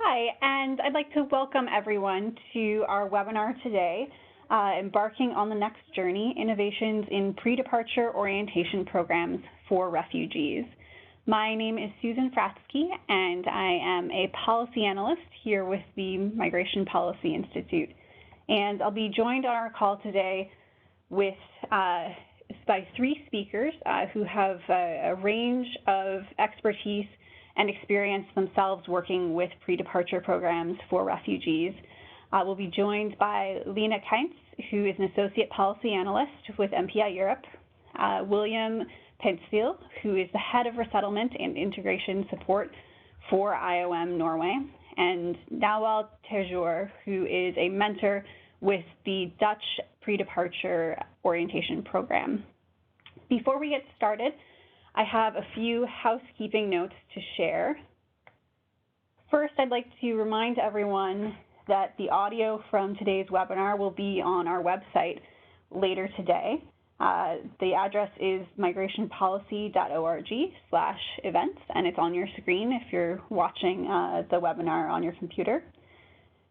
Hi, and I'd like to welcome everyone to our webinar today, Embarking on the Next Journey, Innovations in Pre-Departure Orientation Programs for Refugees. My name is Susan Fratsky, and I am a policy analyst here with the Migration Policy Institute. And I'll be joined on our call today with by three speakers who have a range of expertise and experience themselves working with pre-departure programs for refugees. We'll be joined by Lena Kainz, who is an associate policy analyst with MPI Europe, William Penstil, who is the head of resettlement and integration support for IOM Norway, and Nawal Terjour, who is a mentor with the Dutch pre-departure orientation program. Before we get started, I have a few housekeeping notes to share. First, I'd like to remind everyone that the audio from today's webinar will be on our website later today. The address is migrationpolicy.org/events, and it's on your screen if you're watching the webinar on your computer.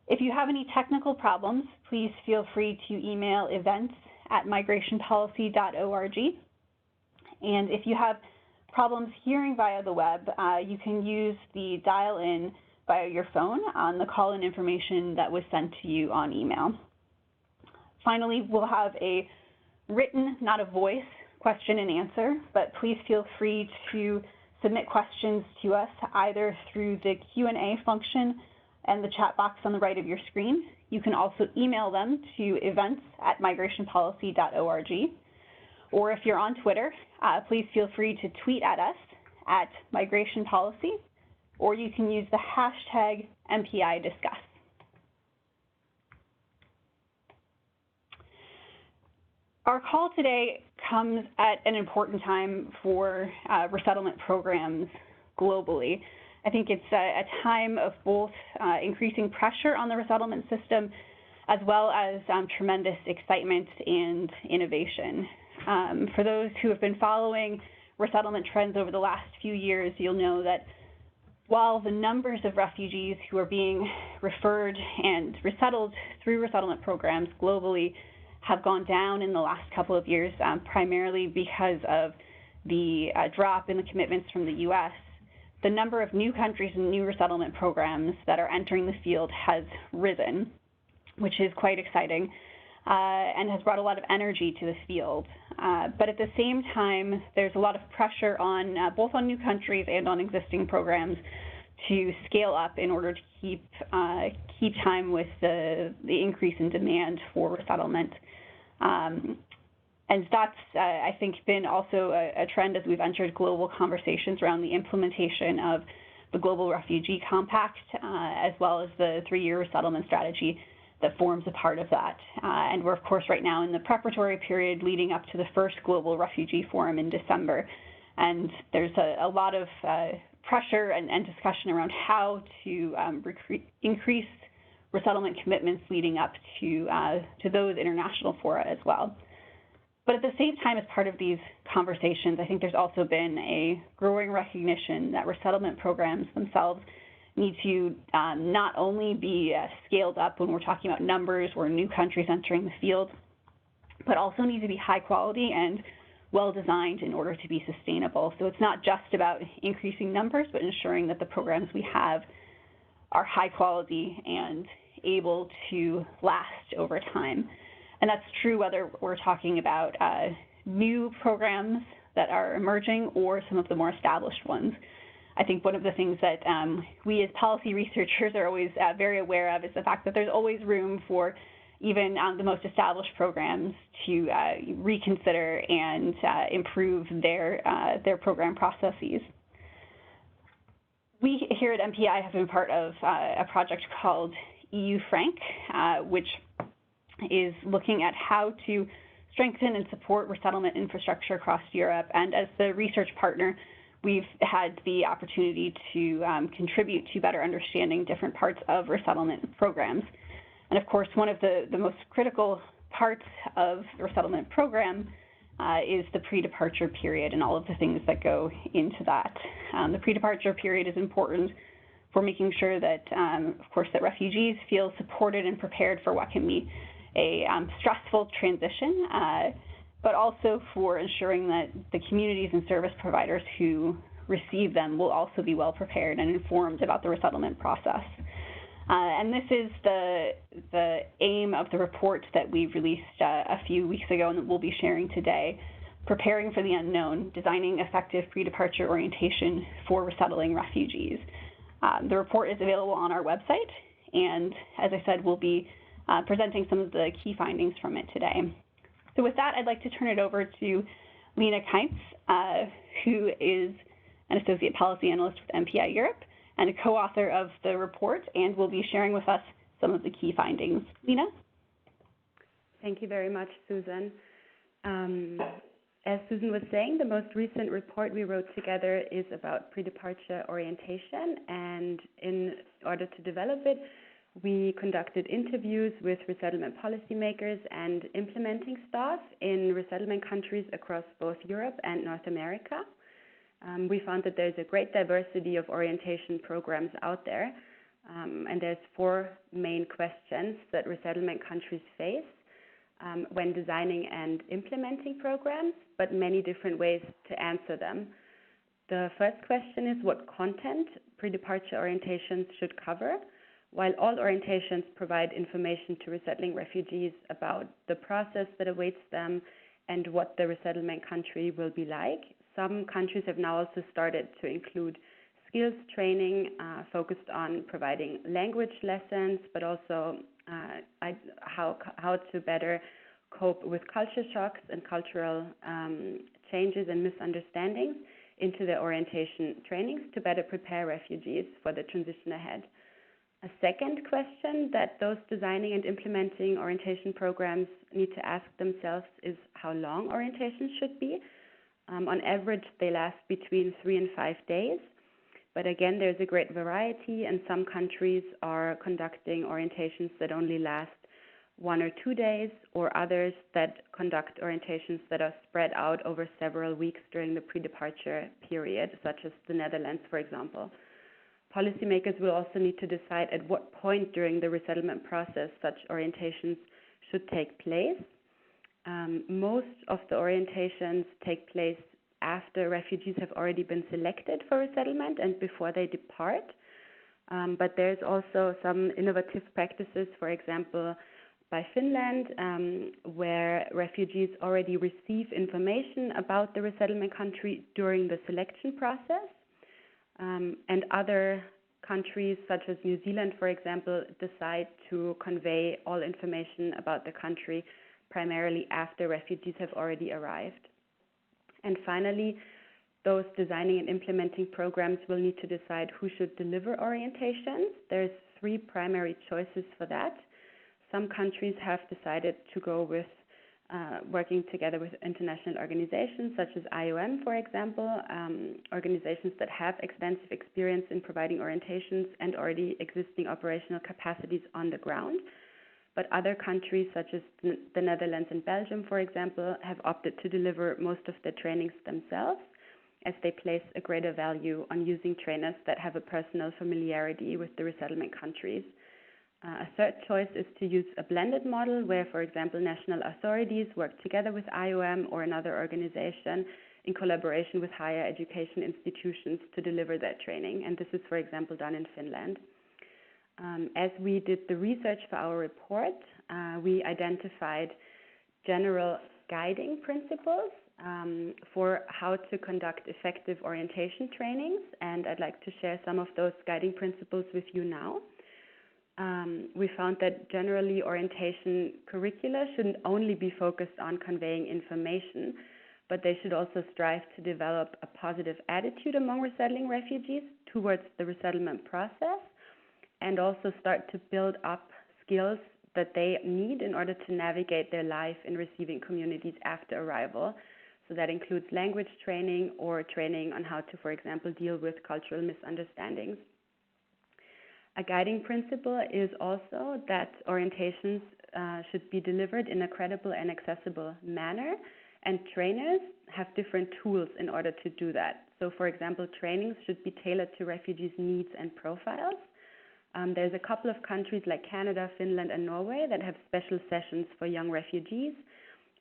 If you have any technical problems, please feel free to email events@migrationpolicy.org. And if you have problems hearing via the web, you can use the dial-in via your phone on the call-in information that was sent to you on email. Finally, we'll have a written, not a voice, question and answer, but please feel free to submit questions to us either through the Q&A function and the chat box on the right of your screen. You can also email them to events@migrationpolicy.org. Or if you're on Twitter, please feel free to tweet at us at Migration Policy, or you can use the hashtag MPIDiscuss. Our call today comes at an important time for resettlement programs globally. I think it's a time of both increasing pressure on the resettlement system as well as tremendous excitement and innovation. For those who have been following resettlement trends over the last few years, you'll know that while the numbers of refugees who are being referred and resettled through resettlement programs globally have gone down in the last couple of years, primarily because of the drop in the commitments from the U.S., the number of new countries and new resettlement programs that are entering the field has risen, which is quite exciting. And has brought a lot of energy to this field. But at the same time, there's a lot of pressure on both on new countries and on existing programs to scale up in order to keep time with the increase in demand for resettlement. And that's, I think, been also a trend as we've entered global conversations around the implementation of the Global Refugee Compact, as well as the three-year resettlement strategy that forms a part of that. And we're, of course, right now in the preparatory period leading up to the first Global Refugee Forum in December. And there's a lot of pressure and discussion around how to increase resettlement commitments leading up to those international fora as well. But at the same time, as part of these conversations, I think there's also been a growing recognition that resettlement programs themselves need to not only be scaled up when we're talking about numbers or new countries entering the field, but also need to be high quality and well designed in order to be sustainable. So it's not just about increasing numbers, but ensuring that the programs we have are high quality and able to last over time. And that's true whether we're talking about new programs that are emerging or some of the more established ones. I think one of the things that we as policy researchers are always very aware of is the fact that there's always room for even the most established programs to reconsider and improve their program processes. We here at MPI have been part of a project called EU Frank, which is looking at how to strengthen and support resettlement infrastructure across Europe. And as the research partner, we've had the opportunity to contribute to better understanding different parts of resettlement programs. And of course, one of the most critical parts of the resettlement program is the pre-departure period and all of the things that go into that. The pre-departure period is important for making sure that, of course, that refugees feel supported and prepared for what can be a stressful transition, but also for ensuring that the communities and service providers who receive them will also be well prepared and informed about the resettlement process. And this is the aim of the report that we released a few weeks ago and that we'll be sharing today, Preparing for the Unknown, Designing Effective Pre-Departure Orientation for Resettling Refugees. The report is available on our website, and as I said, we'll be presenting some of the key findings from it today. So with that, I'd like to turn it over to Lena Kainz, who is an Associate Policy Analyst with MPI Europe and a co-author of the report, and will be sharing with us some of the key findings. Lena? Thank you very much, Susan. As Susan was saying, the most recent report we wrote together is about pre-departure orientation, and in order to develop it, we conducted interviews with resettlement policymakers and implementing staff in resettlement countries across both Europe and North America. We found that there's a great diversity of orientation programs out there, and there's 4 main questions that resettlement countries face when designing and implementing programs, but many different ways to answer them. The first question is what content pre-departure orientations should cover. While all orientations provide information to resettling refugees about the process that awaits them and what the resettlement country will be like, some countries have now also started to include skills training focused on providing language lessons, but also how to better cope with culture shocks and cultural changes and misunderstandings into the orientation trainings to better prepare refugees for the transition ahead. A second question that those designing and implementing orientation programs need to ask themselves is how long orientations should be. On average, they last between 3 and 5 days. But again, there's a great variety, and some countries are conducting orientations that only last 1 or 2 days, or others that conduct orientations that are spread out over several weeks during the pre-departure period, such as the Netherlands, for example. Policymakers will also need to decide at what point during the resettlement process such orientations should take place. Most of the orientations take place after refugees have already been selected for resettlement and before they depart. But there's also some innovative practices, for example, by Finland, where refugees already receive information about the resettlement country during the selection process. And other countries, such as New Zealand, for example, decide to convey all information about the country primarily after refugees have already arrived. And finally, those designing and implementing programs will need to decide who should deliver orientations. There's 3 primary choices for that. Some countries have decided to go with working together with international organizations such as IOM, for example, organizations that have extensive experience in providing orientations and already existing operational capacities on the ground. But other countries such as the Netherlands and Belgium, for example, have opted to deliver most of the trainings themselves, as they place a greater value on using trainers that have a personal familiarity with the resettlement countries. A third choice is to use a blended model where, for example, national authorities work together with IOM or another organization in collaboration with higher education institutions to deliver that training. And this is, for example, done in Finland. As we did the research for our report, we identified general guiding principles for how to conduct effective orientation trainings, and I'd like to share some of those guiding principles with you now. We found that generally orientation curricula shouldn't only be focused on conveying information, but they should also strive to develop a positive attitude among resettling refugees towards the resettlement process, and also start to build up skills that they need in order to navigate their life in receiving communities after arrival. So that includes language training or training on how to, for example, deal with cultural misunderstandings. A guiding principle is also that orientations should be delivered in a credible and accessible manner, and trainers have different tools in order to do that. So, for example, trainings should be tailored to refugees' needs and profiles. There's a couple of countries like Canada, Finland, and Norway that have special sessions for young refugees,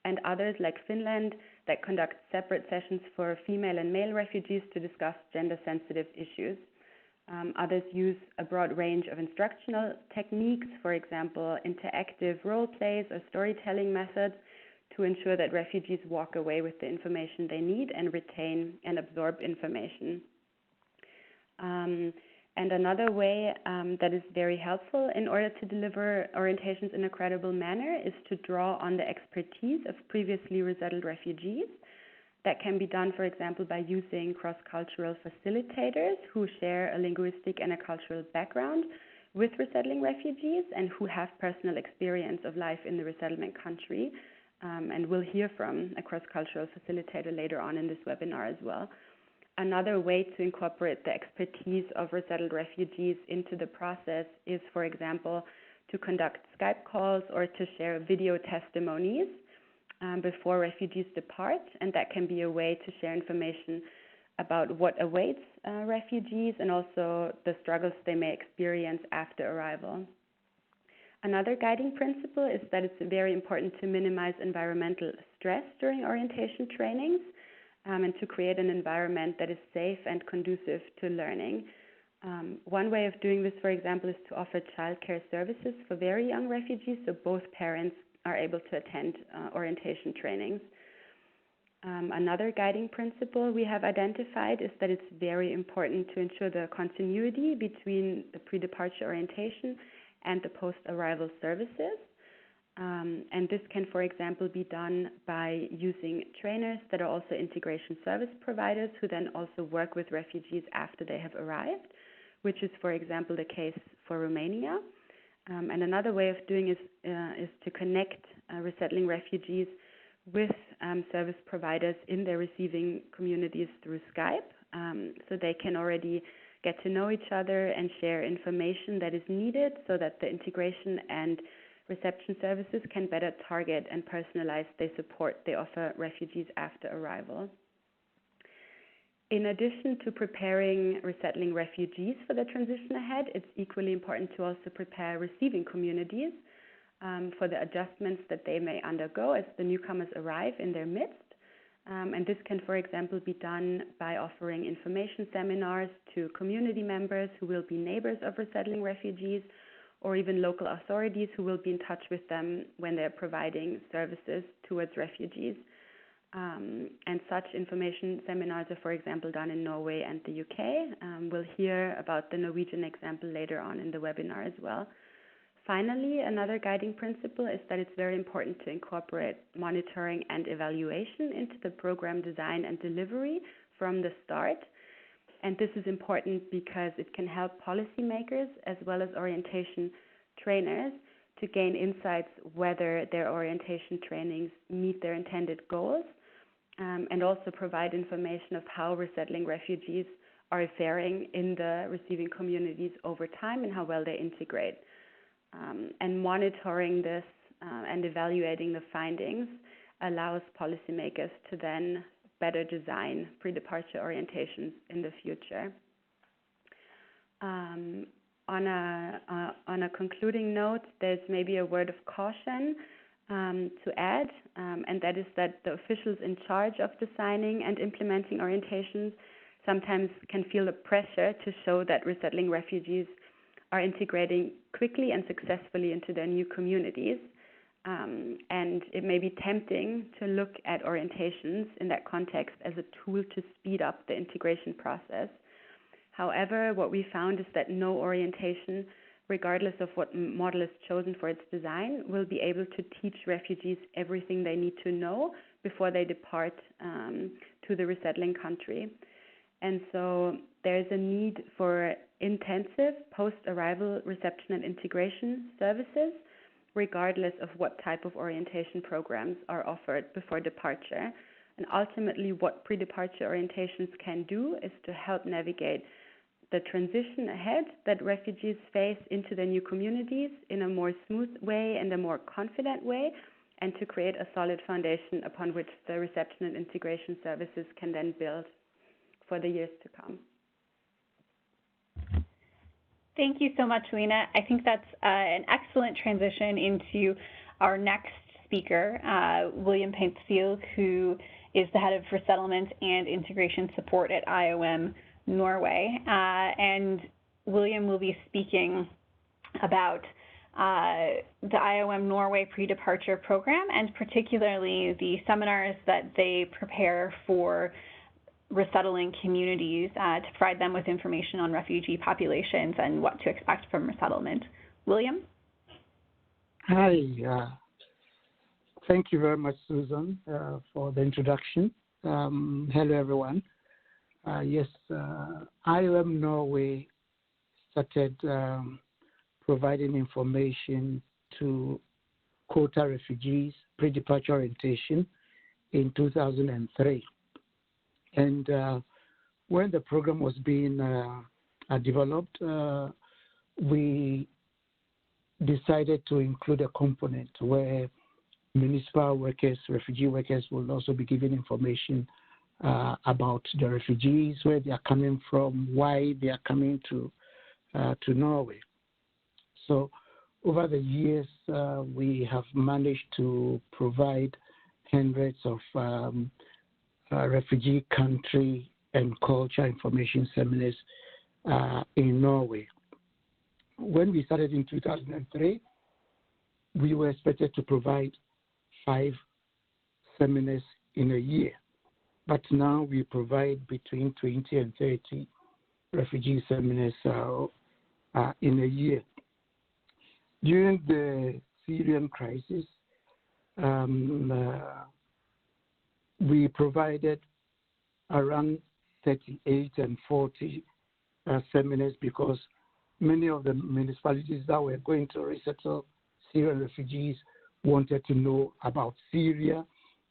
and others like Finland that conduct separate sessions for female and male refugees to discuss gender-sensitive issues. Others use a broad range of instructional techniques, for example, interactive role plays or storytelling methods, to ensure that refugees walk away with the information they need and retain and absorb information. And another way that is very helpful in order to deliver orientations in a credible manner is to draw on the expertise of previously resettled refugees. That can be done, for example, by using cross-cultural facilitators who share a linguistic and a cultural background with resettling refugees and who have personal experience of life in the resettlement country. And we'll hear from a cross-cultural facilitator later on in this webinar as well. Another way to incorporate the expertise of resettled refugees into the process is, for example, to conduct Skype calls or to share video testimonies before refugees depart, and that can be a way to share information about what awaits refugees and also the struggles they may experience after arrival. Another guiding principle is that it's very important to minimize environmental stress during orientation trainings and to create an environment that is safe and conducive to learning. One way of doing this, for example, is to offer childcare services for very young refugees, so both parents are able to attend orientation trainings. Another guiding principle we have identified is that it's very important to ensure the continuity between the pre-departure orientation and the post-arrival services. And this can, for example, be done by using trainers that are also integration service providers who then also work with refugees after they have arrived, which is, for example, the case for Romania. And another way of doing is to connect resettling refugees with service providers in their receiving communities through Skype, so they can already get to know each other and share information that is needed so that the integration and reception services can better target and personalize the support they offer refugees after arrival. In addition to preparing resettling refugees for the transition ahead, it's equally important to also prepare receiving communities for the adjustments that they may undergo as the newcomers arrive in their midst. And this can, for example, be done by offering information seminars to community members who will be neighbors of resettling refugees, or even local authorities who will be in touch with them when they're providing services towards refugees. And such information seminars are, for example, done in Norway and the UK. We'll hear about the Norwegian example later on in the webinar as well. Finally, another guiding principle is that it's very important to incorporate monitoring and evaluation into the program design and delivery from the start. And this is important because it can help policymakers as well as orientation trainers to gain insights whether their orientation trainings meet their intended goals, and also provide information of how resettling refugees are faring in the receiving communities over time and how well they integrate. And monitoring this and evaluating the findings allows policymakers to then better design pre-departure orientations in the future. On a concluding note, there's maybe a word of caution to add, and that is that the officials in charge of designing and implementing orientations sometimes can feel the pressure to show that resettling refugees are integrating quickly and successfully into their new communities. And it may be tempting to look at orientations in that context as a tool to speed up the integration process. However, what we found is that no orientation, regardless of what model is chosen for its design, will be able to teach refugees everything they need to know before they depart to the resettling country. And so there's a need for intensive post-arrival reception and integration services, regardless of what type of orientation programs are offered before departure. And ultimately, what pre-departure orientations can do is to help navigate the transition ahead that refugees face into their new communities in a more smooth way and a more confident way, and to create a solid foundation upon which the reception and integration services can then build for the years to come. Thank you so much, Lena. I think that's an excellent transition into our next speaker, William Paintfield, who is the head of resettlement and integration support at IOM Norway. And William will be speaking about the IOM Norway Predeparture program, and particularly the seminars that they prepare for resettling communities to provide them with information on refugee populations and what to expect from resettlement. William? Hi. Thank you very much, Susan, for the introduction. Hello, everyone. Yes, IOM Norway started providing information to quota refugees, pre-departure orientation in 2003. And when the program was being developed, we decided to include a component where municipal workers, refugee workers will also be given information about the refugees, where they are coming from, why they are coming to Norway. So over the years, we have managed to provide hundreds of refugee country and culture information seminars in Norway. When we started in 2003, we were expected to provide 5 seminars in a year, but now we provide between 20 and 30 refugee seminars in a year. During the Syrian crisis, we provided around 38 and 40 seminars because many of the municipalities that were going to resettle Syrian refugees wanted to know about Syria,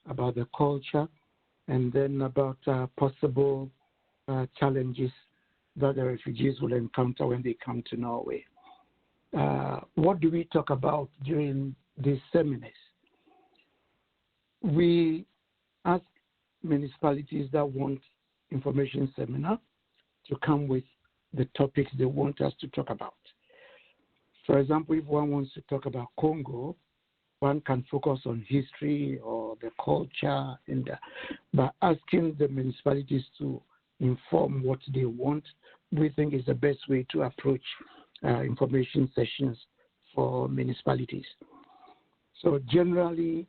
about the culture, and then about possible challenges that the refugees will encounter when they come to Norway. What do we talk about during these seminars? We ask municipalities that want information seminar to come with the topics they want us to talk about. For example, if one wants to talk about Congo, one can focus on history or the culture, and by asking the municipalities to inform what they want, we think is the best way to approach information sessions for municipalities. So generally,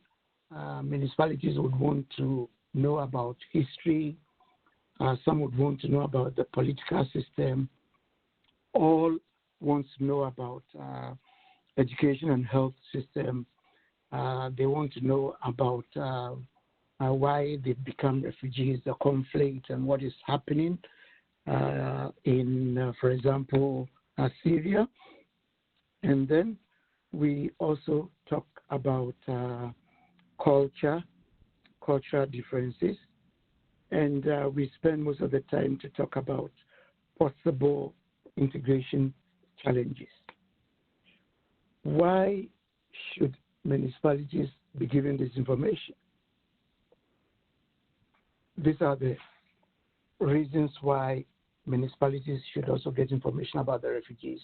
municipalities would want to know about history. Some would want to know about the political system. All want to know about education and health system. They want to know about why they've become refugees, the conflict, and what is happening in, for example, Syria. And then we also talk about cultural differences. And we spend most of the time to talk about possible integration challenges. Why should municipalities be given this information? These are the reasons why municipalities should also get information about the refugees.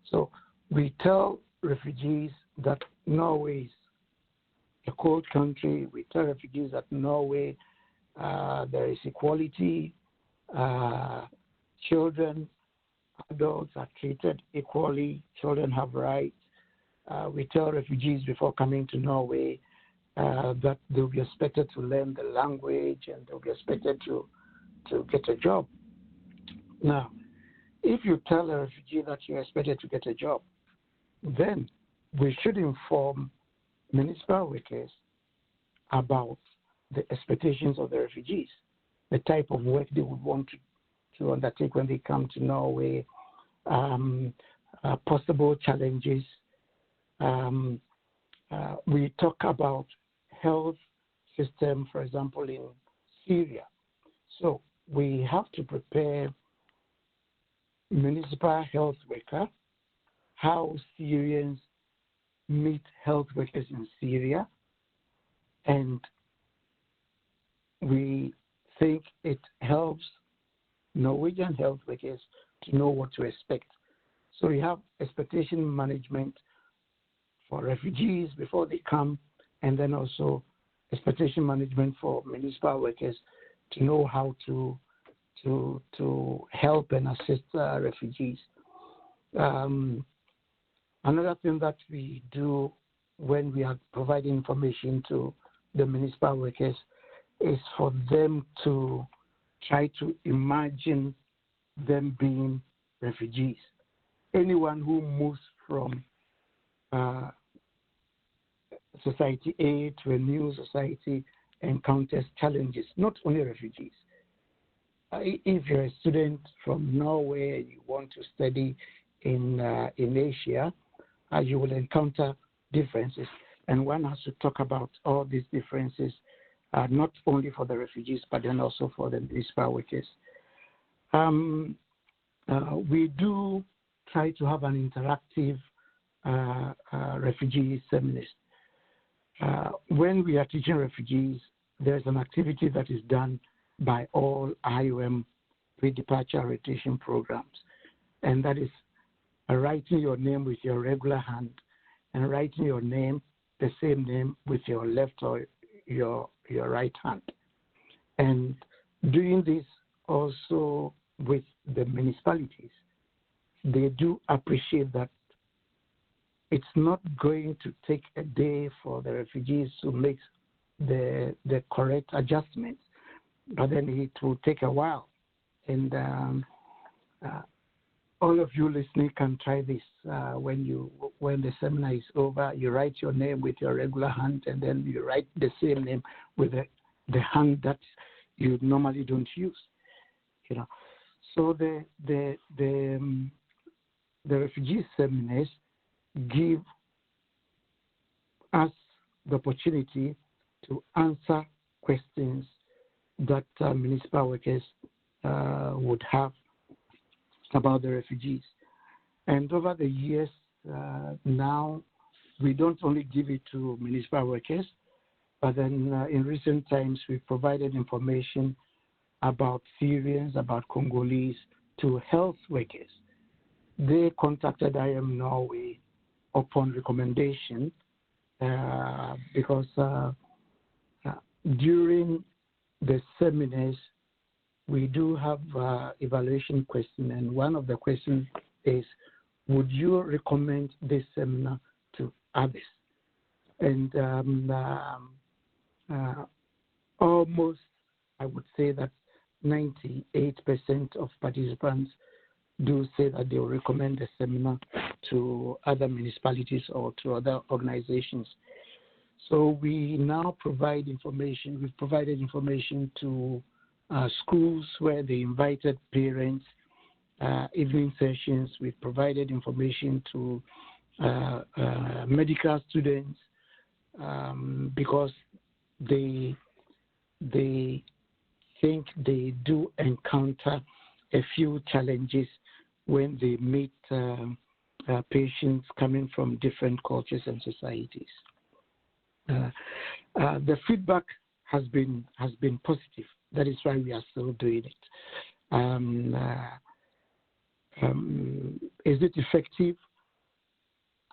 So we tell refugees that Norway is a cold country. We tell refugees that Norway, there is equality. Children, adults are treated equally. Children have rights. We tell refugees before coming to Norway that they'll be expected to learn the language and they'll be expected to get a job. Now, if you tell a refugee that you're expected to get a job, then we should inform municipal workers about the expectations of the refugees, the type of work they would want to undertake when they come to Norway, possible challenges. We talk about health system, for example, in Syria. So we have to prepare municipal health worker, how Syrians meet health workers in Syria, And we think it helps Norwegian health workers to know what to expect. So we have expectation management for refugees before they come, and then also expectation management for municipal workers to know how to help and assist refugees. Another thing that we do when we are providing information to the municipal workers is for them to try to imagine them being refugees. Anyone who moves from society A to a new society encounters challenges, not only refugees. If you're a student from Norway and you want to study in Asia, you will encounter differences. And one has to talk about all these differences, not only for the refugees, but then also for the municipal workers. We do try to have an interactive refugee seminars. When we are teaching refugees, there's an activity that is done by all IOM pre-departure orientation programs, and that is writing your name with your regular hand and writing your name, the same name, with your left or your right hand. And doing this also with the municipalities, they do appreciate that it's not going to take a day for the refugees to make the correct adjustments, but then it will take a while. And all of you listening can try this. When the seminar is over, you write your name with your regular hand, and then you write the same name with the hand that you normally don't use. So the refugee seminars give us the opportunity to answer questions that municipal workers would have about the refugees. And over the years, now we don't only give it to municipal workers, but then in recent times we provided information about Syrians, about Congolese to health workers. They contacted IM Norway upon recommendation because during the seminars we do have evaluation question, and one of the questions is, would you recommend this seminar to others? And almost, I would say that 98% of participants do say that they will recommend the seminar to other municipalities or to other organizations. So we now provide information. We've provided information to schools where they invited parents, evening sessions. We've provided information to medical students because they think they do encounter a few challenges when they meet patients coming from different cultures and societies. The feedback has been positive. That is why we are still doing it. Is it effective?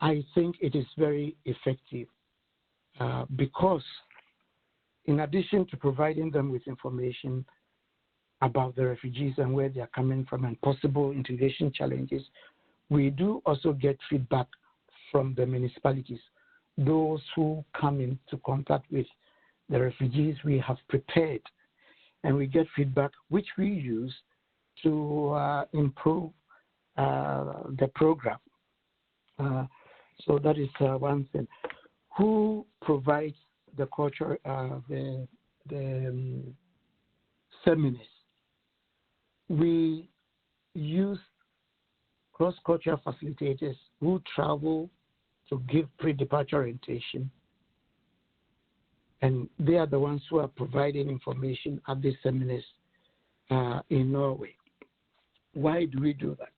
I think it is very effective because in addition to providing them with information about the refugees and where they are coming from and possible integration challenges, we do also get feedback from the municipalities. Those who come into contact with the refugees we have prepared, and we get feedback which we use to improve the program. So that is one thing. Who provides the culture, the seminars? We use cross-cultural facilitators who travel to give pre-departure orientation, and they are the ones who are providing information at these seminars in Norway. Why do we do that?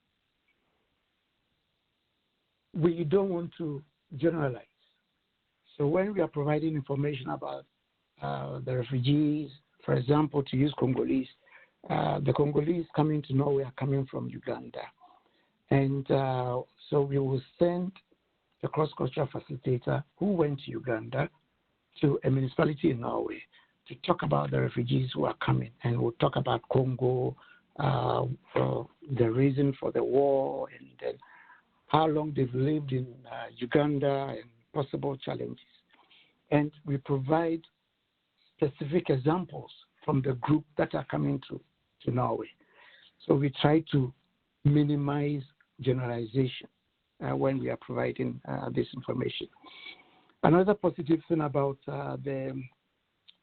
We don't want to generalize. So when we are providing information about the refugees, for example, to use Congolese, the Congolese coming to Norway are coming from Uganda. And so we will send a cross-cultural facilitator who went to Uganda to a municipality in Norway to talk about the refugees who are coming. And we'll talk about Congo, the reason for the war, and then how long they've lived in Uganda and possible challenges. And we provide specific examples from the group that are coming to Norway. So we try to minimize generalization when we are providing this information. Another positive thing about the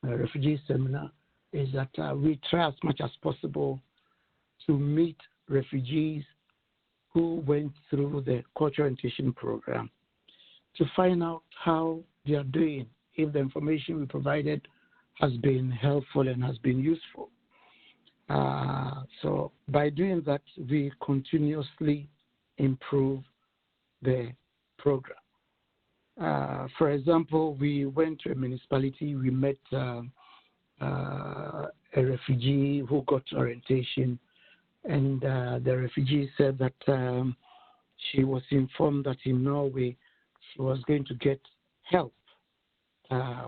refugee seminar is that we try as much as possible to meet refugees who went through the cultural orientation program to find out how they are doing, if the information we provided has been helpful and has been useful. So by doing that, we continuously improve the program. For example, we went to a municipality, we met a refugee who got orientation, and the refugee said that she was informed that in Norway she was going to get help,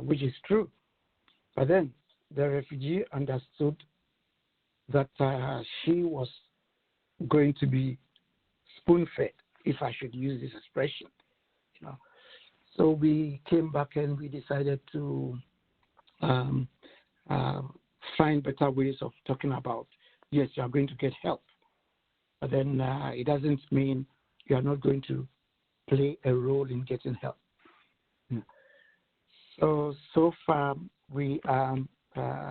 which is true. But then the refugee understood that she was going to be spoon-fed, if I should use this expression. You know. So we came back and we decided to find better ways of talking about, yes, you are going to get help, but then it doesn't mean you are not going to play a role in getting help. Yeah. So far, we are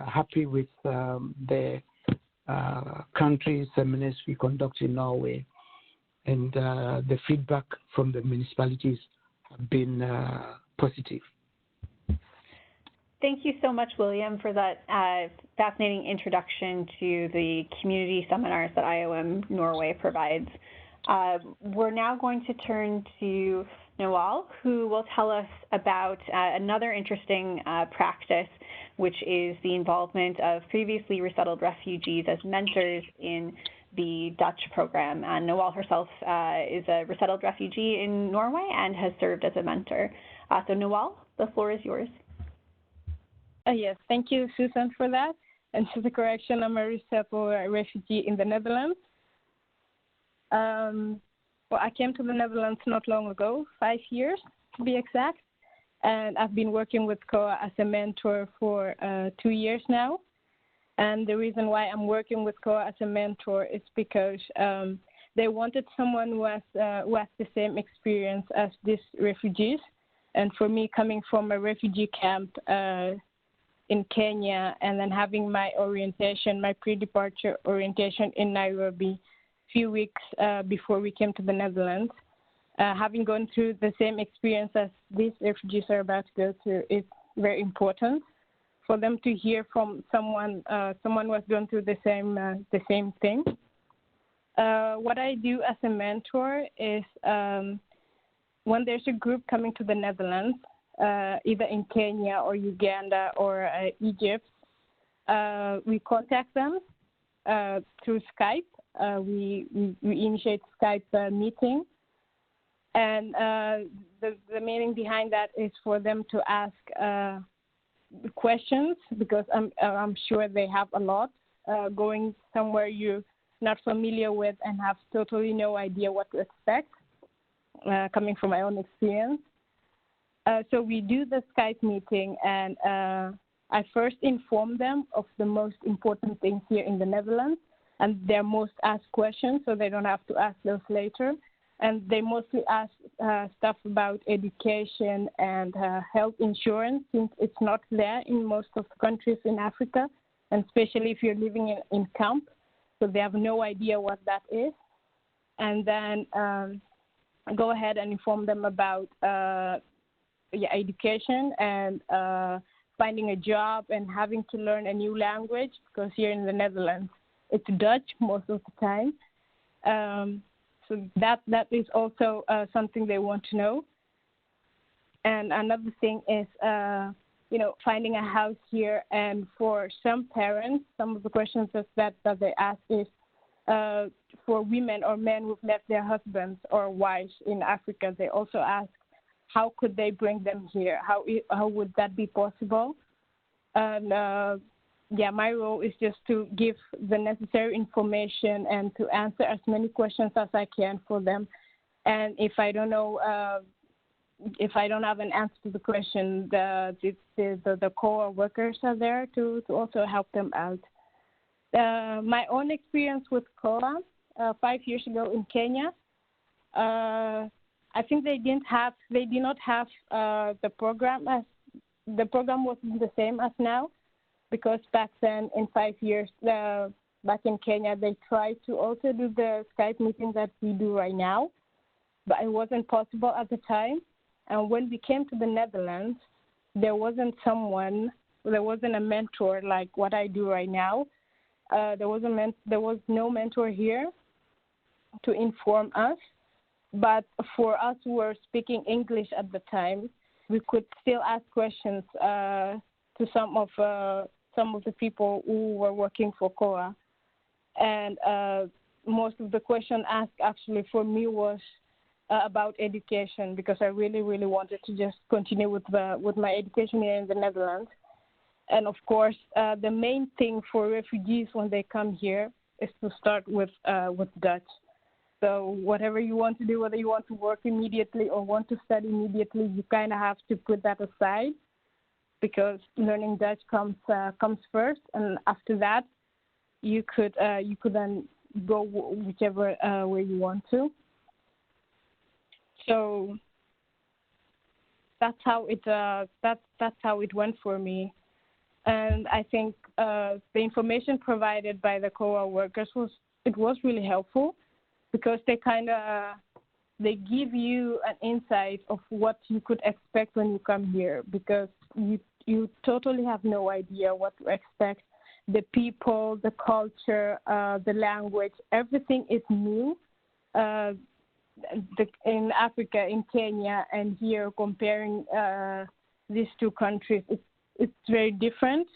happy with the country seminars we conduct in Norway, and the feedback from the municipalities have been positive. Thank you so much, William, for that fascinating introduction to the community seminars that IOM Norway provides. We're now going to turn to Noel, who will tell us about another interesting practice, which is the involvement of previously resettled refugees as mentors in the Dutch program. And Noel herself is a resettled refugee in Norway and has served as a mentor. So Noel, the floor is yours. Yes, thank you, Susan, for that. And to the correction, I'm a resettled refugee in the Netherlands. Well, I came to the Netherlands not long ago, 5 years to be exact, and I've been working with COA as a mentor for 2 years now. And the reason why I'm working with COA as a mentor is because they wanted someone who has the same experience as these refugees. And for me, coming from a refugee camp in Kenya and then having my orientation, my pre-departure orientation in Nairobi, few weeks before we came to the Netherlands, having gone through the same experience as these refugees are about to go through, is very important for them to hear from someone who has gone through the same thing. What I do as a mentor is when there's a group coming to the Netherlands, either in Kenya or Uganda or Egypt, we contact them through Skype. We initiate Skype meeting, and the meaning behind that is for them to ask questions, because I'm sure they have a lot, going somewhere you're not familiar with and have totally no idea what to expect, coming from my own experience. So we do the Skype meeting, and I first inform them of the most important things here in the Netherlands and their most asked questions, so they don't have to ask those later. And they mostly ask stuff about education and health insurance, since it's not there in most of the countries in Africa, and especially if you're living in camp, so they have no idea what that is. And then go ahead and inform them about education and finding a job and having to learn a new language, because here in the Netherlands it's Dutch most of the time. So that is also something they want to know. And another thing is finding a house here. And for some parents, some of the questions that they ask is for women or men who've left their husbands or wives in Africa. They also ask, how could they bring them here? How would that be possible? And my role is just to give the necessary information and to answer as many questions as I can for them. And if I don't know, if I don't have an answer to the question, the core workers are there to also help them out. My own experience with COA 5 years ago in Kenya, I think they did not have the program wasn't the same as now, because back then in 5 years back in Kenya they tried to also do the Skype meeting that we do right now, but it wasn't possible at the time. And when we came to the Netherlands, there wasn't a mentor like what I do right now. There was no mentor here to inform us. But for us who were speaking English at the time, we could still ask questions to some of the people who were working for COA. And most of the question asked actually for me was about education, because I really, really wanted to just continue with my education here in the Netherlands. And of course, the main thing for refugees when they come here is to start with Dutch. So whatever you want to do, whether you want to work immediately or want to study immediately, you kind of have to put that aside, because learning Dutch comes first, and after that, you could then go whichever way you want to. So that's how it went for me, and I think the information provided by the COA workers was really helpful, because they give you an insight of what you could expect when you come here, because you totally have no idea what to expect. The people, the culture, the language, everything is new. In Africa, in Kenya, and here, comparing these two countries, it's very different.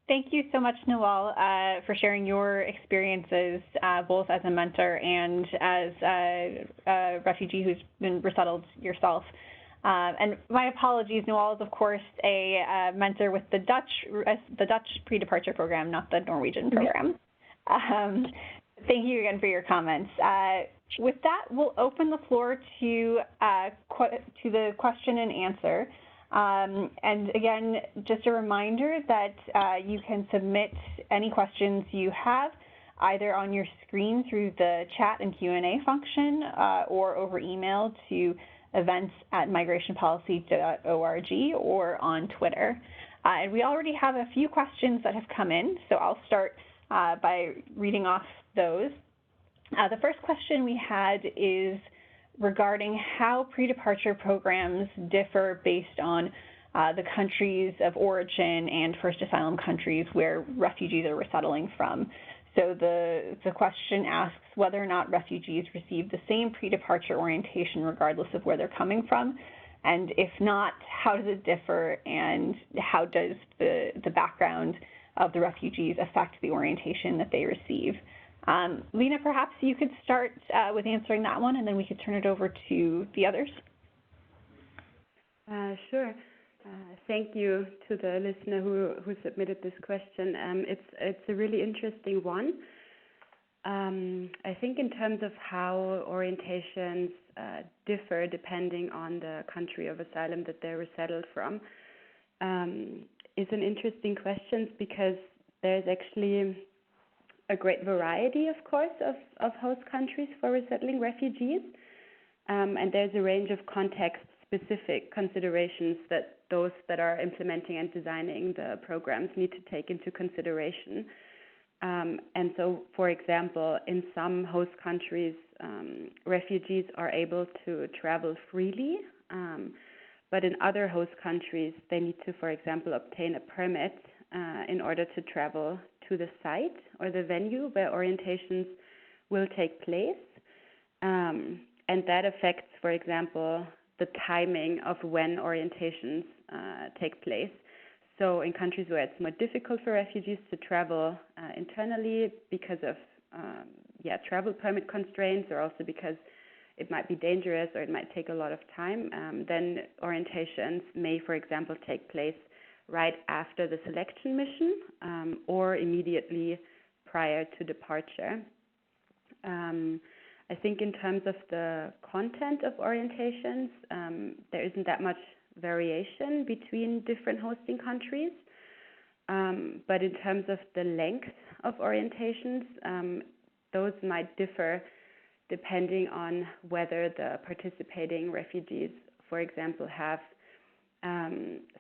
Thank you so much, Nawal, for sharing your experiences, both as a mentor and as a refugee who's been resettled yourself. And my apologies, Nawal is, of course, a mentor with the Dutch Predeparture program, not the Norwegian program. Thank you again for your comments. With that, we'll open the floor to the question and answer. And again, just a reminder that you can submit any questions you have either on your screen through the chat and Q&A function or over email to events@migrationpolicy.org or on Twitter. And we already have a few questions that have come in, so I'll start by reading off those. The first question we had is regarding how pre-departure programs differ based on the countries of origin and first asylum countries where refugees are resettling from. So the question asks whether or not refugees receive the same pre-departure orientation regardless of where they're coming from, and if not, how does it differ, and how does the background of the refugees affect the orientation that they receive? Lena, perhaps you could start with answering that one, and then we could turn it over to the others. Sure. Thank you to the listener who submitted this question. It's a really interesting one. I think in terms of how orientations differ depending on the country of asylum that they're resettled from is an interesting question, because there's actually a great variety, of course, of host countries for resettling refugees. And there's a range of context-specific considerations that those that are implementing and designing the programs need to take into consideration. And so, for example, in some host countries, refugees are able to travel freely, but in other host countries, they need to, for example, obtain a permit in order to travel to the site or the venue where orientations will take place. and that affects, for example, the timing of when orientations take place. So in countries where it's more difficult for refugees to travel internally because of travel permit constraints, or also because it might be dangerous or it might take a lot of time, then orientations may, for example, take place right after the selection mission or immediately prior to departure. I think in terms of the content of orientations, there isn't that much variation between different hosting countries. But in terms of the length of orientations, those might differ depending on whether the participating refugees, for example, have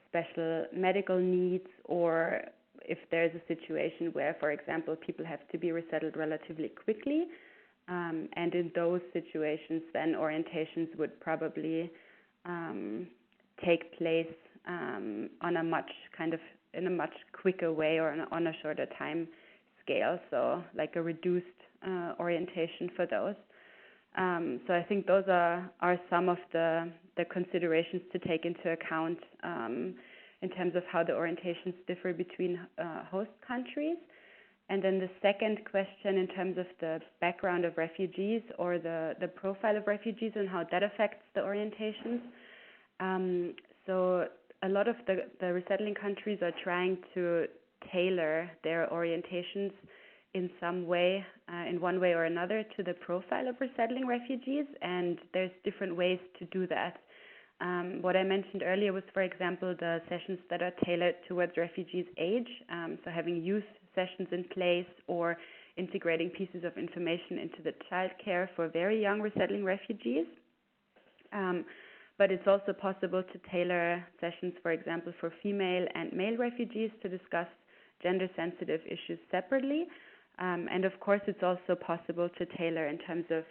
special medical needs, or if there's a situation where, for example, people have to be resettled relatively quickly. And in those situations, then orientations would probably take place on a much in a much quicker way, or on a shorter time scale, so like a reduced orientation for those. So I think those are some of the considerations to take into account in terms of how the orientations differ between host countries. And then the second question, in terms of the background of refugees, or the profile of refugees and how that affects the orientations. So a lot of the resettling countries are trying to tailor their orientations in some way, in one way or another, to the profile of resettling refugees, and there's different ways to do that. What I mentioned earlier was, for example, the sessions that are tailored towards refugees' age, so having youth sessions in place, or integrating pieces of information into the childcare for very young resettling refugees. But it's also possible to tailor sessions, for example, for female and male refugees, to discuss gender-sensitive issues separately. And of course, it's also possible to tailor in terms of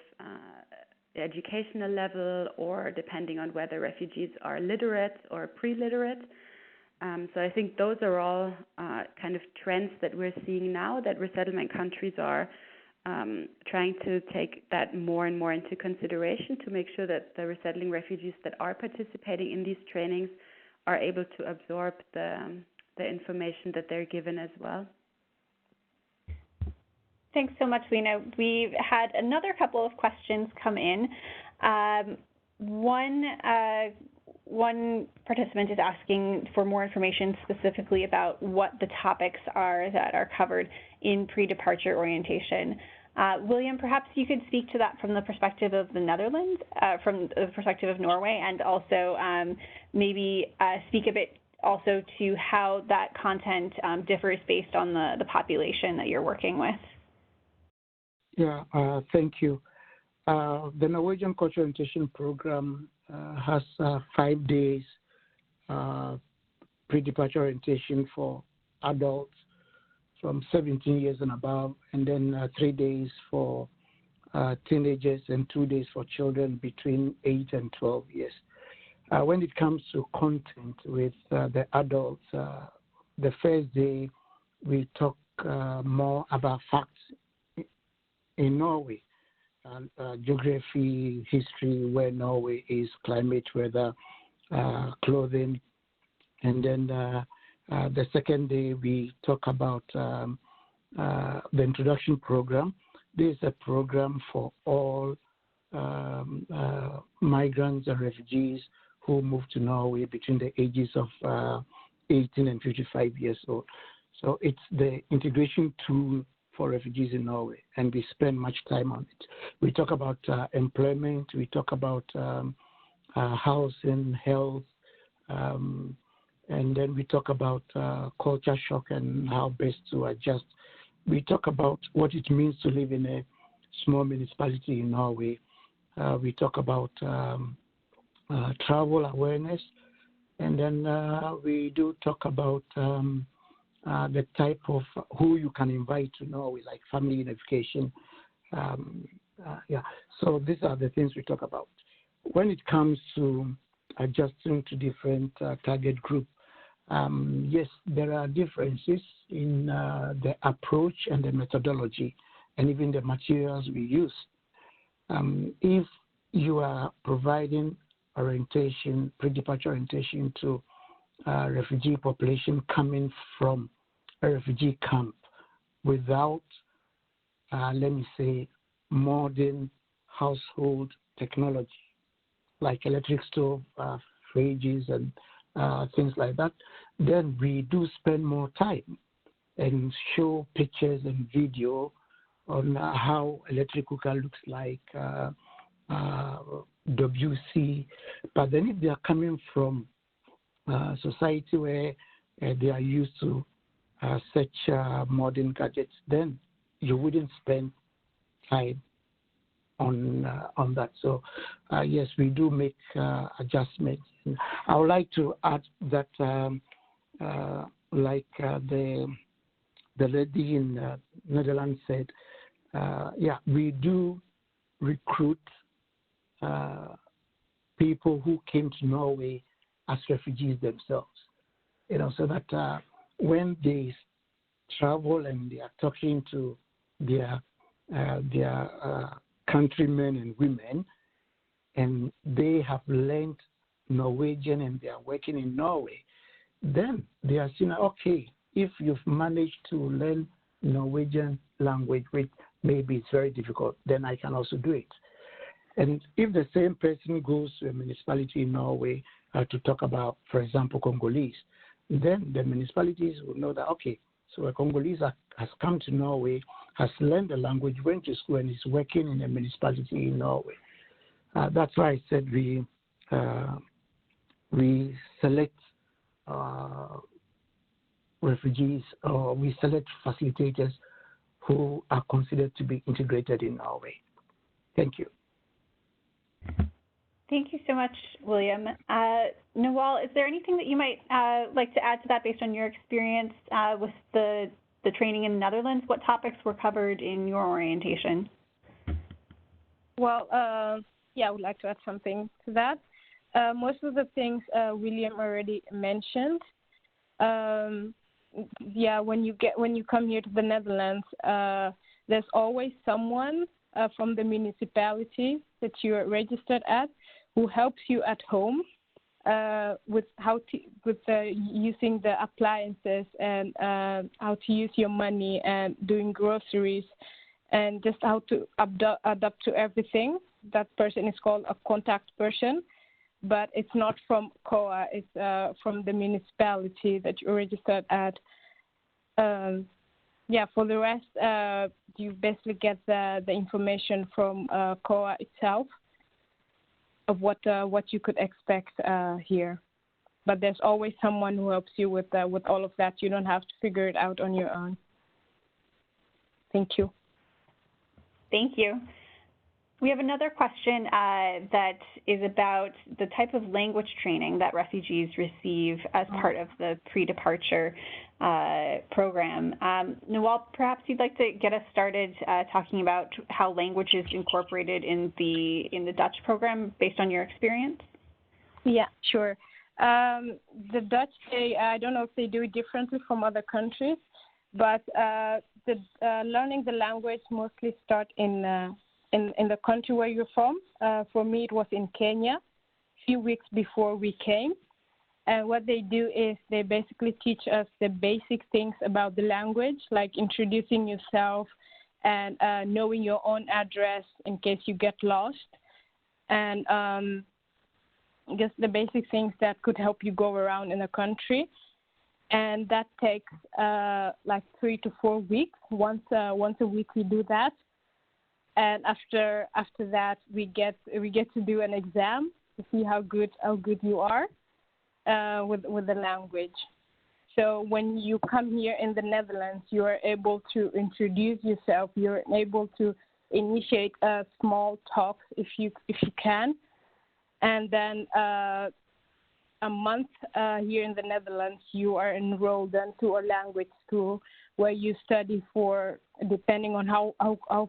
the educational level, or depending on whether refugees are literate or pre-literate. So I think those are all kind of trends that we're seeing now, that resettlement countries are trying to take that more and more into consideration, to make sure that the resettling refugees that are participating in these trainings are able to absorb the information that they're given as well. Thanks so much, Lena. We've had another couple of questions come in. One participant is asking for more information specifically about what the topics are that are covered in pre-departure orientation. William, perhaps you could speak to that from the perspective of the Netherlands, from the perspective of Norway, and also maybe speak a bit also to how that content differs based on the population that you're working with. Yeah, thank you. The Norwegian Cultural Orientation Program has 5 days pre-departure orientation for adults from 17 years and above, and then 3 days for teenagers and 2 days for children between 8 and 12 years. When it comes to content with the adults, the first day we talk more about facts in Norway, geography, history, where Norway is, climate, weather, clothing. And then the second day we talk about the introduction program. This is a program for all migrants and refugees who move to Norway between the ages of 18 and 55 years old. So it's the integration tool for refugees in Norway, and we spend much time on it. We talk about employment, we talk about housing, health, and then we talk about culture shock and how best to adjust. We talk about what it means to live in a small municipality in Norway. We talk about travel awareness, and then we do talk about the type of who you can invite to Norway, like family unification. So these are the things we talk about. When it comes to adjusting to different target group, yes, there are differences in the approach and the methodology, and even the materials we use. If you are providing orientation, pre-departure orientation to refugee population coming from a refugee camp without, let me say, modern household technology like electric stove, fridges, and things like that, then we do spend more time and show pictures and video on how electric cooker looks like, WC. But then if they are coming from society where they are used to such modern gadgets, then you wouldn't spend time on that. So yes, we do make adjustments. I would like to add that like the lady in Netherlands said, yeah, we do recruit people who came to Norway as refugees themselves, you know, so that when they travel and they are talking to their countrymen and women, and they have learned Norwegian and they are working in Norway, then they are saying, okay, if you've managed to learn Norwegian language, which maybe it's very difficult, then I can also do it. And if the same person goes to a municipality in Norway to talk about, for example, Congolese, then the municipalities will know that, okay, so a Congolese has come to Norway, has learned the language, went to school, and is working in a municipality in Norway. That's why I said we select refugees, or we select facilitators who are considered to be integrated in Norway. Thank you. Thank you so much, William. Nawal, is there anything that you might like to add to that based on your experience with the training in the Netherlands? What topics were covered in your orientation? Well, yeah, I would like to add something to that. Most of the things William already mentioned. Yeah, when you come here to the Netherlands, there's always someone from the municipality that you're registered at who helps you at home with using the appliances and how to use your money and doing groceries and just how to adapt to everything. That person is called a contact person, but it's not from COA. It's from the municipality that you're registered at. Yeah, for the rest, you basically get the information from COA itself of what you could expect here. But there's always someone who helps you with all of that. You don't have to figure it out on your own. Thank you. Thank you. We have another question that is about the type of language training that refugees receive as part of the pre-departure program. Nawal, perhaps you'd like to get us started talking about how language is incorporated in the Dutch program based on your experience? Yeah, sure. The Dutch, I don't know if they do it differently from other countries, but learning the language mostly start in the country where you're from. For me, it was in Kenya, a few weeks before we came. And what they do is they basically teach us the basic things about the language, like introducing yourself and knowing your own address in case you get lost. And just the basic things that could help you go around in the country. And that takes like 3 to 4 weeks. Once a week we do that. And after that, we get to do an exam to see how good you are with the language. So when you come here in the Netherlands, you are able to introduce yourself. You're able to initiate small talks if you can, and then a month here in the Netherlands, you are enrolled into a language school where you study for, depending on how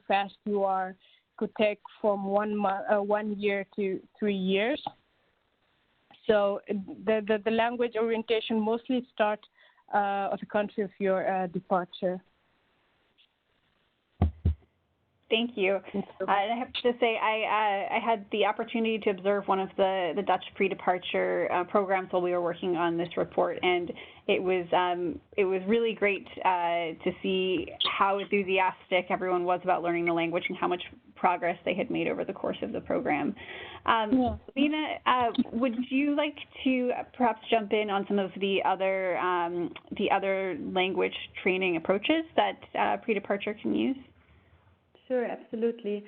fast you are, could take from 1 year to 3 years. So the language orientation mostly starts at the country of your departure. Thank you. I have to say, I had the opportunity to observe one of the Dutch pre-departure programs while we were working on this report, and it was really great to see how enthusiastic everyone was about learning the language and how much progress they had made over the course of the program. Lena, would you like to perhaps jump in on some of the other language training approaches that pre-departure can use? Sure, absolutely.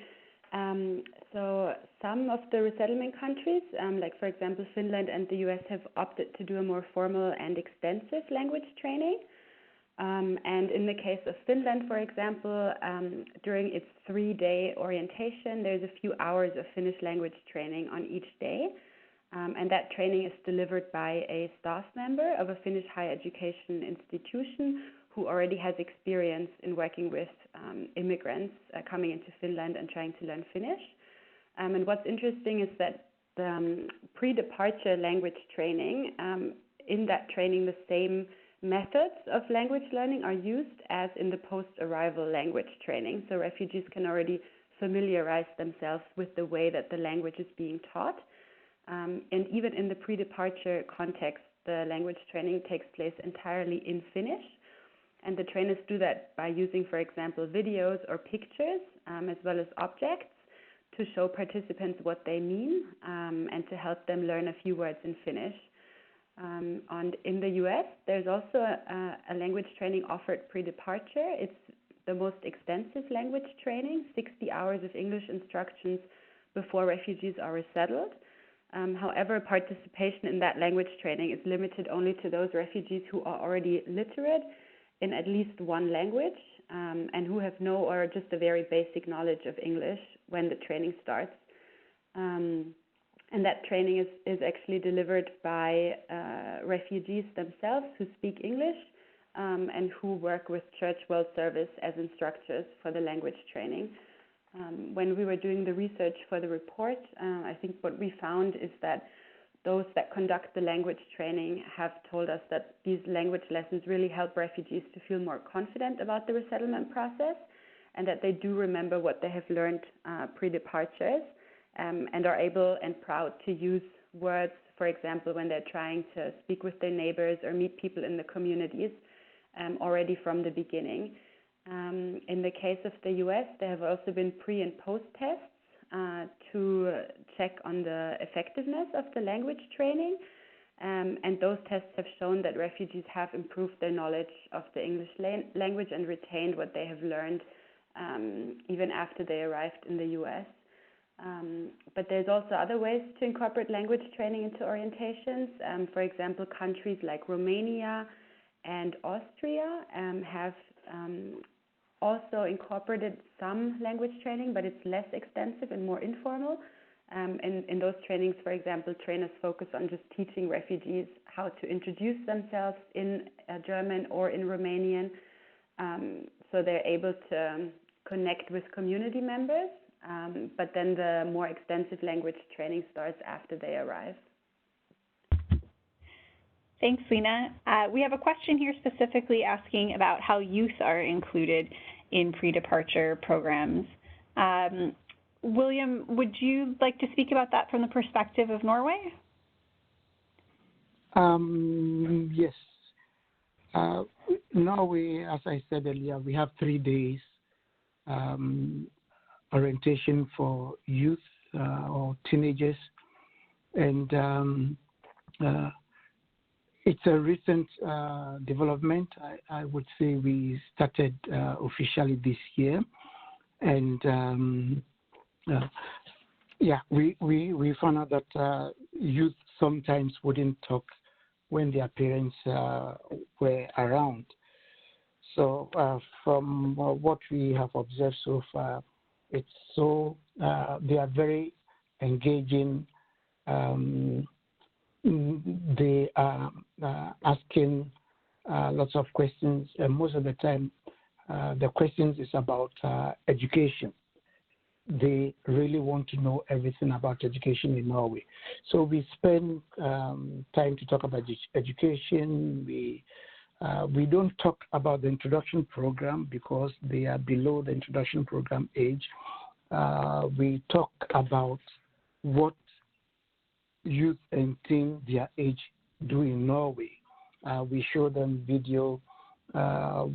So some of the resettlement countries, like for example Finland and the US, have opted to do a more formal and extensive language training. And in the case of Finland, for example, during its 3-day orientation, there's a few hours of Finnish language training on each day. And that training is delivered by a staff member of a Finnish higher education institution who already has experience in working with immigrants coming into Finland and trying to learn Finnish. And what's interesting is that the pre-departure language training, in that training the same methods of language learning are used as in the post-arrival language training. So refugees can already familiarize themselves with the way that the language is being taught. And even in the pre-departure context, the language training takes place entirely in Finnish. And the trainers do that by using, for example, videos or pictures, as well as objects, to show participants what they mean and to help them learn a few words in Finnish. And in the US, there's also a language training offered pre-departure. It's the most extensive language training, 60 hours of English instructions before refugees are resettled. However, participation in that language training is limited only to those refugees who are already literate in at least one language and who have no or just a very basic knowledge of English when the training starts. And that training is actually delivered by refugees themselves who speak English and who work with Church World Service as instructors for the language training. When we were doing the research for the report, I think what we found is that those that conduct the language training have told us that these language lessons really help refugees to feel more confident about the resettlement process and that they do remember what they have learned pre-departures. And are able and proud to use words, for example, when they're trying to speak with their neighbors or meet people in the communities already from the beginning. In the case of the US, there have also been pre- and post-tests to check on the effectiveness of the language training. And those tests have shown that refugees have improved their knowledge of the English language and retained what they have learned even after they arrived in the US. But there's also other ways to incorporate language training into orientations. For example, countries like Romania and Austria have also incorporated some language training, but it's less extensive and more informal. In those trainings, for example, trainers focus on just teaching refugees how to introduce themselves in German or in Romanian, so they're able to connect with community members. But then the more extensive language training starts after they arrive. Thanks, Lena. We have a question here specifically asking about how youth are included in pre-departure programs. William, would you like to speak about that from the perspective of Norway? Yes. Norway, as I said earlier, we have 3 days orientation for youth or teenagers, and it's a recent development. I would say we started officially this year, and we found out that youth sometimes wouldn't talk when their parents were around. So from what we have observed so far, they are very engaging. They are asking lots of questions, and most of the time the questions is about education. They really want to know everything about education in Norway. So we spend time to talk about education. We We don't talk about the introduction program because they are below the introduction program age. We talk about what youth and teens their age do in Norway. We show them video.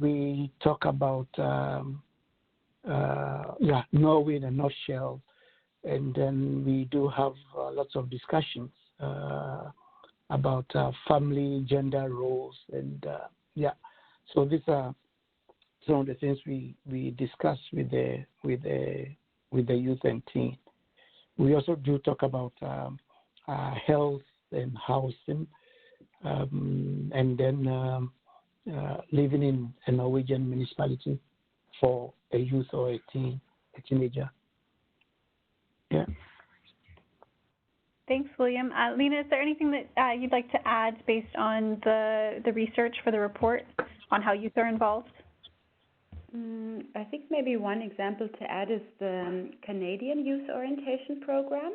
We talk about Norway in a nutshell, and then we do have lots of discussions about family, gender roles, and So these are some of the things we discuss with the youth and teen. We also do talk about health and housing, and then living in a Norwegian municipality for a youth or a teenager. Yeah. Thanks, William. Lena, is there anything that you'd like to add based on the research for the report on how youth are involved? I think maybe one example to add is the Canadian Youth Orientation Program.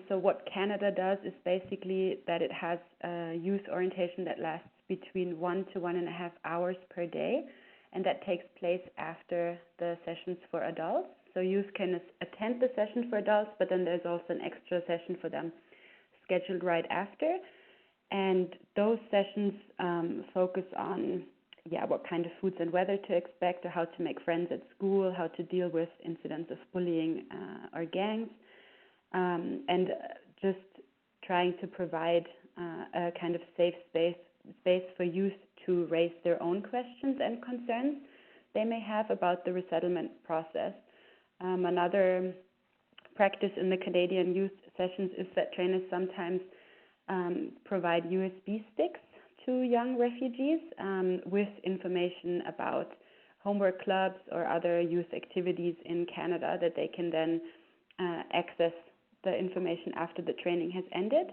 So what Canada does is basically that it has a youth orientation that lasts between 1 to 1.5 hours per day, and that takes place after the sessions for adults. So youth can attend the session for adults, but then there's also an extra session for them scheduled right after. And those sessions focus on what kind of foods and weather to expect, or how to make friends at school, how to deal with incidents of bullying or gangs, and just trying to provide a kind of safe space for youth to raise their own questions and concerns they may have about the resettlement process. Another practice in the Canadian youth sessions is that trainers sometimes provide USB sticks to young refugees with information about homework clubs or other youth activities in Canada that they can then access the information after the training has ended,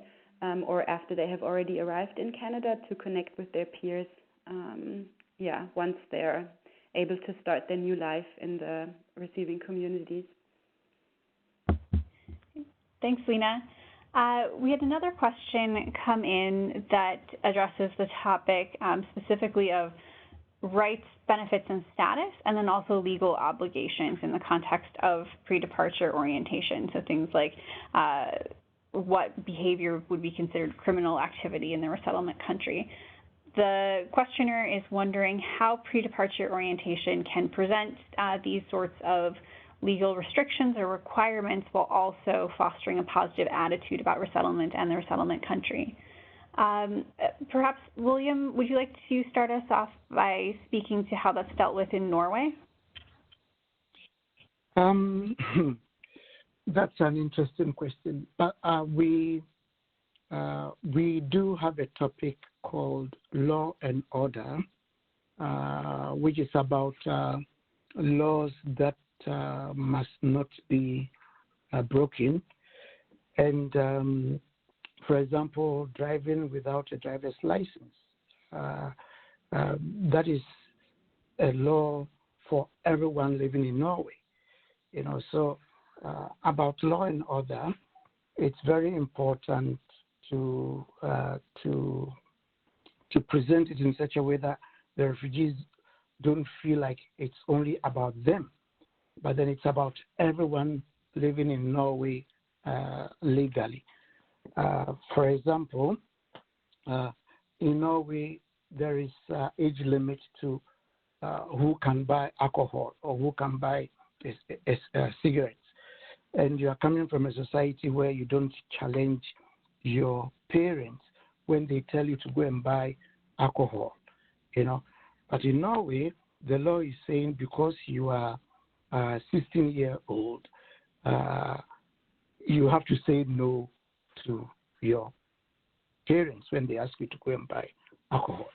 or after they have already arrived in Canada, to connect with their peers once they're able to start their new life in the receiving communities. Thanks, Lena. We had another question come in that addresses the topic specifically of rights, benefits, and status, and then also legal obligations in the context of pre-departure orientation. So things like what behavior would be considered criminal activity in the resettlement country. The questioner is wondering how pre-departure orientation can present these sorts of legal restrictions or requirements while also fostering a positive attitude about resettlement and the resettlement country. Perhaps, William, would you like to start us off by speaking to how that's dealt with in Norway? That's an interesting question. But we do have a topic called Law and Order, which is about laws that must not be broken. And for example, driving without a driver's license. That is a law for everyone living in Norway. So about law and order, it's very important to present it in such a way that the refugees don't feel like it's only about them, but then it's about everyone living in Norway legally. For example, in Norway, there is age limit to who can buy alcohol or who can buy cigarettes. And you are coming from a society where you don't challenge your parents when they tell you to go and buy alcohol, But in Norway, the law is saying because you are 16-year-old, you have to say no to your parents when they ask you to go and buy alcohol.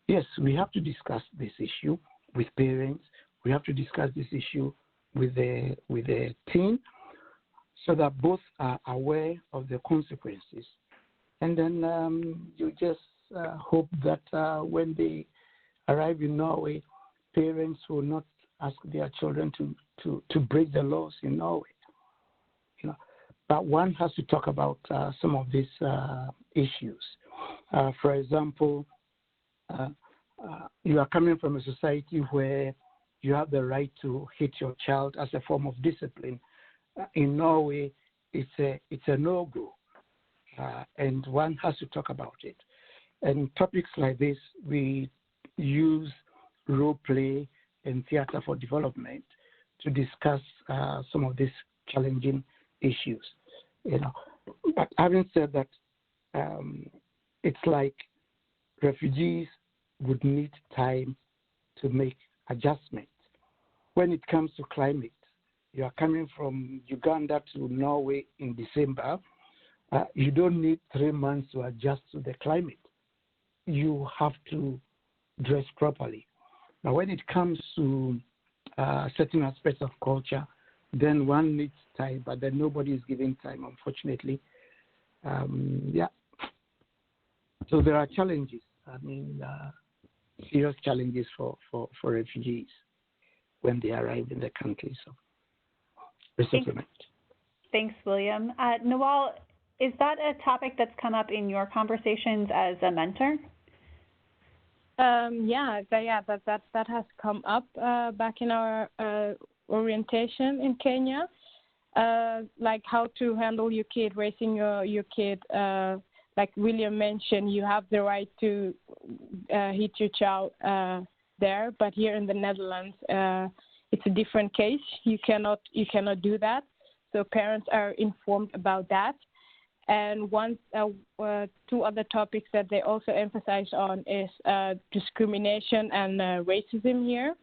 Yes, we have to discuss this issue with parents. We have to discuss this issue with the teen so that both are aware of the consequences. And then you just hope that when they arrive in Norway, parents will not ask their children to break the laws in Norway. But one has to talk about some of these issues. For example, you are coming from a society where you have the right to hit your child as a form of discipline. In Norway, it's a no-go, and one has to talk about it. And topics like this, we use role play and theater for development to discuss some of these challenging issues. But having said that, it's like refugees would need time to make adjustments. When it comes to climate, you are coming from Uganda to Norway in December. You don't need 3 months to adjust to the climate. You have to dress properly. Now, when it comes to certain aspects of culture, then one needs time, but then nobody is giving time, unfortunately. So there are challenges. Serious challenges for refugees when they arrive in the country. So, resettlement. Thanks, William. Nawal, is that a topic that's come up in your conversations as a mentor? That has come up back in our orientation in Kenya, like how to handle your kid, raising your kid. Like William mentioned, you have the right to hit your child there, but here in the Netherlands, it's a different case. You cannot do that. So parents are informed about that. And two other topics that they also emphasize on is discrimination and racism here.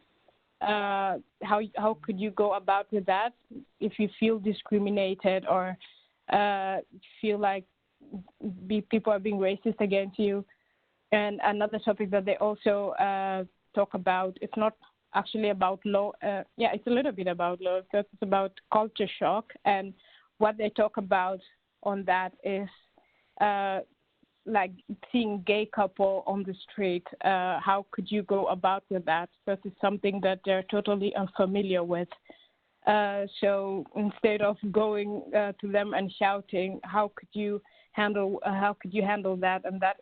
How could you go about with that if you feel discriminated or feel like people are being racist against you? And another topic that they also talk about, it's not actually about law. It's a little bit about law, because it's about culture shock. And what they talk about on that is like seeing gay couple on the street. How could you go about with that? Because it's something that they're totally unfamiliar with. So instead of going to them and shouting, how could you handle that? And that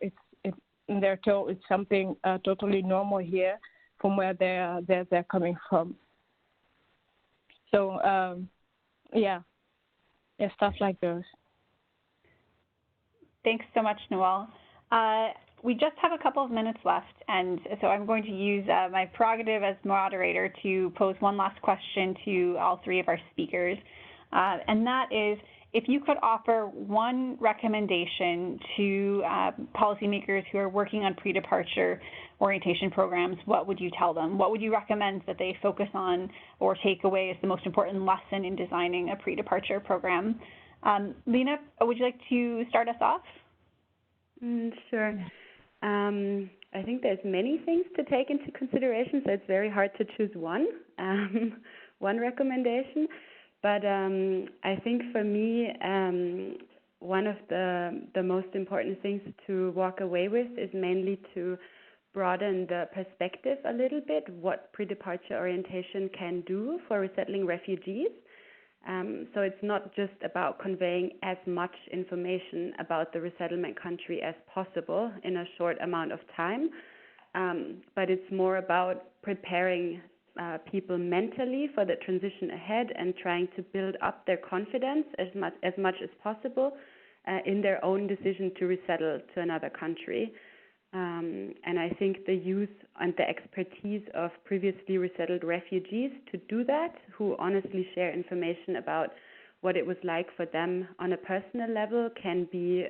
they're told it's something totally normal here from where they're coming from. So stuff like those. Thanks so much, Nawal. We just have a couple of minutes left, and so I'm going to use my prerogative as moderator to pose one last question to all three of our speakers, and that is, if you could offer one recommendation to policymakers who are working on pre-departure orientation programs, what would you tell them? What would you recommend that they focus on or take away as the most important lesson in designing a pre-departure program? Lena, would you like to start us off? Sure. I think there's many things to take into consideration, so it's very hard to choose one recommendation. But I think for me, one of the most important things to walk away with is mainly to broaden the perspective a little bit, what pre-departure orientation can do for resettling refugees. So it's not just about conveying as much information about the resettlement country as possible in a short amount of time, but it's more about preparing people mentally for the transition ahead and trying to build up their confidence as much as possible in their own decision to resettle to another country. And I think the use and the expertise of previously resettled refugees to do that, who honestly share information about what it was like for them on a personal level, can be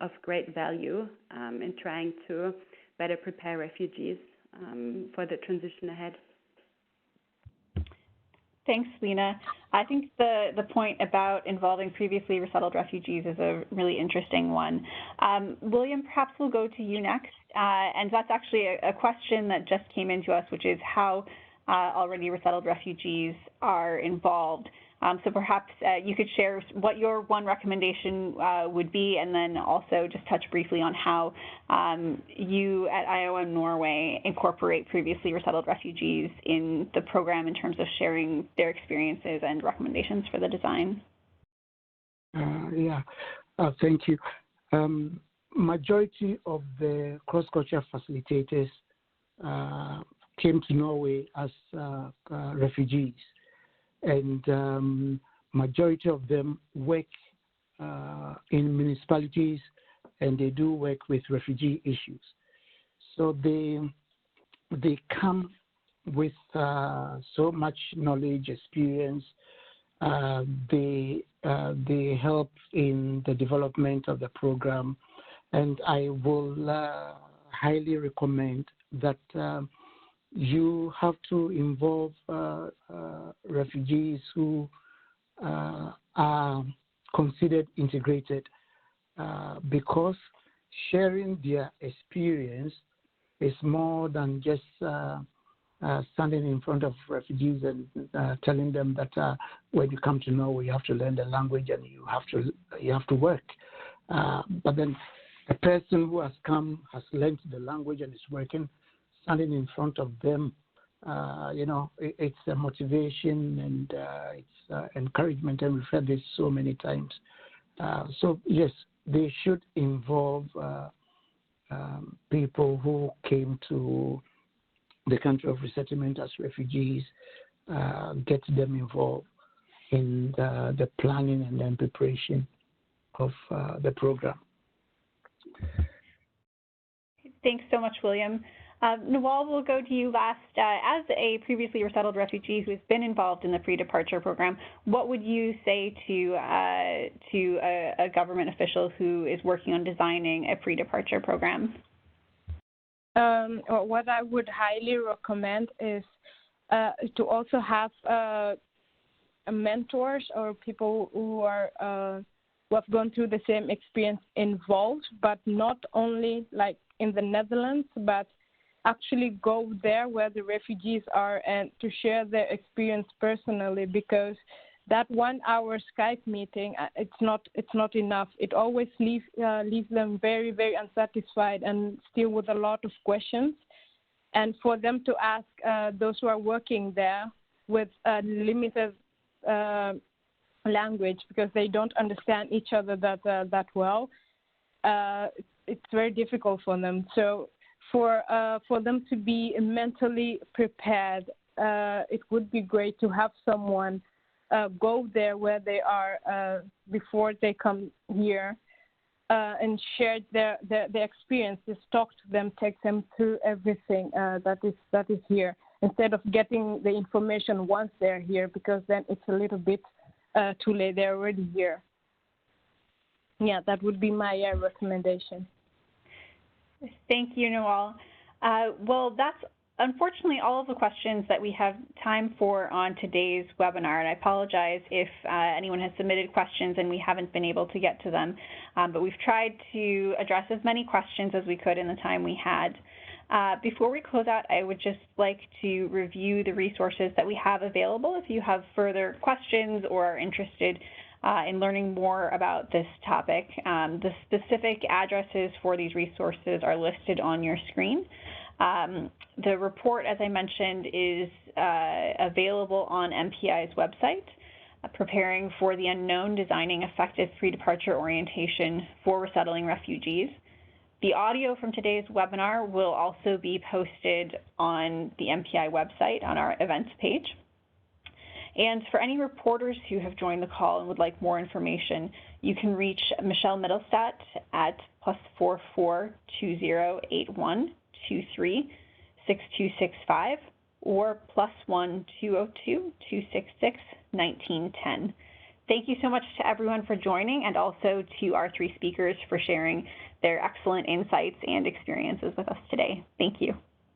of great value in trying to better prepare refugees for the transition ahead. Thanks, Lena. I think the point about involving previously resettled refugees is a really interesting one. William, perhaps we'll go to you next. And that's actually a question that just came into us, which is how already resettled refugees are involved. So perhaps you could share what your one recommendation would be, and then also just touch briefly on how you at IOM Norway incorporate previously resettled refugees in the program in terms of sharing their experiences and recommendations for the design. Thank you. majority of the cross-cultural facilitators came to Norway as refugees, and majority of them work in municipalities, and they do work with refugee issues. So they come with so much knowledge, experience. They help in the development of the program, and I will highly recommend that you have to involve refugees who are considered integrated, because sharing their experience is more than just standing in front of refugees and telling them that when you come to Norway, you have to learn the language and you have to work. But then a person who has come, has learned the language and is working, standing in front of them, it's a motivation and it's encouragement, and we've heard this so many times. So yes, they should involve people who came to the country of resettlement as refugees, get them involved in the planning and then preparation of the program. Thanks so much, William. Nawal, we'll go to you last. As a previously resettled refugee who has been involved in the Predeparture program, what would you say to a government official who is working on designing a Predeparture program? What I would highly recommend is to also have mentors or people who have gone through the same experience involved, but not only like in the Netherlands, but actually go there where the refugees are and to share their experience personally, because that 1 hour Skype meeting, it's not enough. It always leaves them very, very unsatisfied and still with a lot of questions. And for them to ask those who are working there with limited language, because they don't understand each other that well, it's very difficult for them. So for them to be mentally prepared, it would be great to have someone go there where they are before they come here and share their experiences, talk to them, take them through everything that is here, instead of getting the information once they're here, because then it's a little bit too late. They're already here. Yeah, that would be my recommendation. Thank you, Nawal. Well, that's unfortunately all of the questions that we have time for on today's webinar, and I apologize if anyone has submitted questions and we haven't been able to get to them, but we've tried to address as many questions as we could in the time we had. Before we close out, I would just like to review the resources that we have available if you have further questions or are interested in learning more about this topic. The specific addresses for these resources are listed on your screen. The report, as I mentioned, is available on MPI's website, Preparing for the Unknown, Designing Effective Pre-Departure Orientation for Resettling Refugees. The audio from today's webinar will also be posted on the MPI website on our events page. And for any reporters who have joined the call and would like more information, you can reach Michelle Middlestat at +44 2081 23 6265 or +1 202 266 1910. Thank you so much to everyone for joining, and also to our three speakers for sharing their excellent insights and experiences with us today. Thank you.